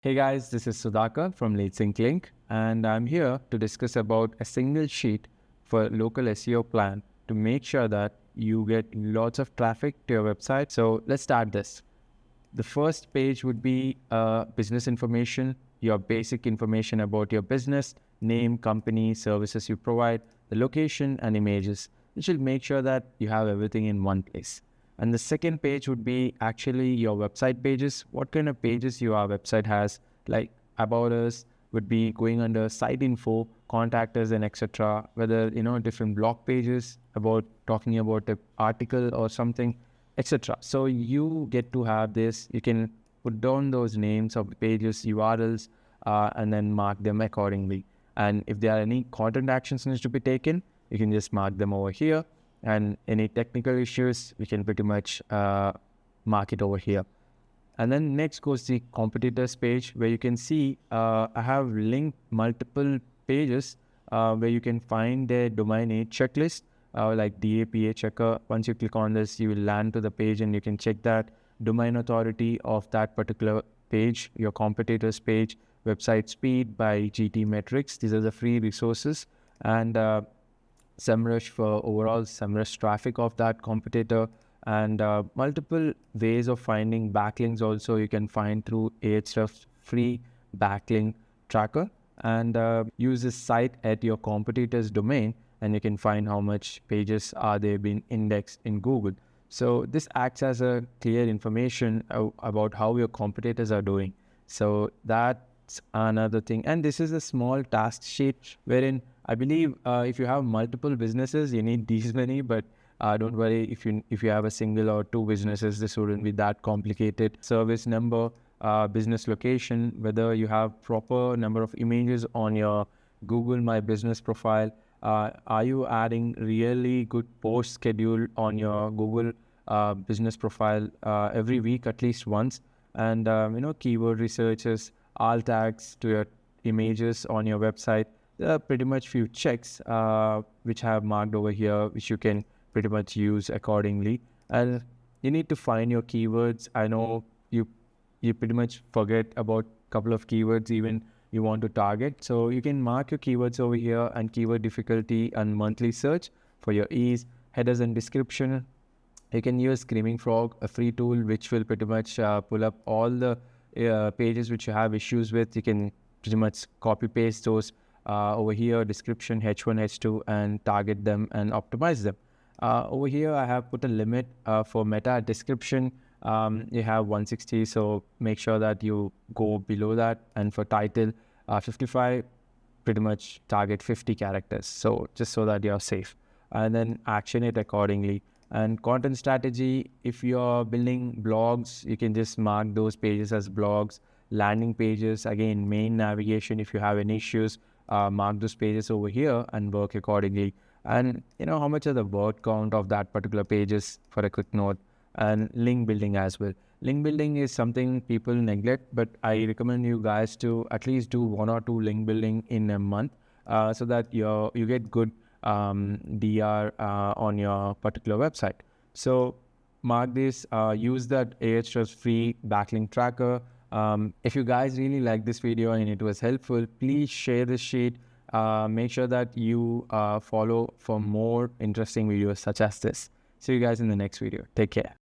Hey guys, this is Sudhakar from Think Link, and I'm here to discuss about a single sheet for local SEO plan to make sure that you get lots of traffic to your website. So let's start this. The first page would be business information, your basic information about your business, name, company, services you provide, the location, and images. You should make sure that you have everything in one place. And the second page would be actually your website pages. What kind of pages your website has, like about us would be going under site info, contact us, and etc. Whether different blog pages about talking about the article or something, etc. So you get to have this. You can put down those names of the pages, URLs, and then mark them accordingly. And if there are any content actions needs to be taken, you can just mark them over here. And any technical issues, we can pretty much mark it over here. And then next goes the competitors page, where you can see I have linked multiple pages where you can find their domain name checklist, like DAPA checker. Once you click on this, you will land to the page and you can check that domain authority of that particular page, your competitors page, website speed by GT metrics. These are the free resources. And SEMrush for overall SEMrush traffic of that competitor, and multiple ways of finding backlinks also you can find through Ahrefs free backlink tracker, and use this site at your competitor's domain and you can find how much pages are they being indexed in Google. So this acts as a clear information about how your competitors are doing. So that's another thing. And this is a small task sheet wherein I believe if you have multiple businesses, you need these many, but don't worry, if you have a single or two businesses, this wouldn't be that complicated. Service number, business location, whether you have proper number of images on your Google My Business profile. Are you adding really good post schedule on your Google business profile every week, at least once? And keyword researches, alt tags to your images on your website. There are pretty much few checks which I have marked over here, which you can pretty much use accordingly. And you need to find your keywords. I know you pretty much forget about a couple of keywords even you want to target. So you can mark your keywords over here and keyword difficulty and monthly search for your ease, headers and description. You can use Screaming Frog, a free tool which will pretty much pull up all the pages which you have issues with. You can pretty much copy paste those over here, description H1, H2, and target them and optimize them. Over here, I have put a limit for meta description. You have 160, so make sure that you go below that. And for title, 55, pretty much target 50 characters. So just so that you're safe. And then action it accordingly. And content strategy, if you're building blogs, you can just mark those pages as blogs. Landing pages, again, main navigation, if you have any issues, mark those pages over here and work accordingly. And how much are the word count of that particular pages, for a quick note. And link building as well. Link building is something people neglect, but I recommend you guys to at least do 1 or 2 link building in a month, so that you get good DR on your particular website. So mark this, use that Ahrefs free backlink tracker. If you guys really like this video and it was helpful, please share this sheet. Make sure that you follow for more interesting videos such as this. See you guys in the next video. Take care.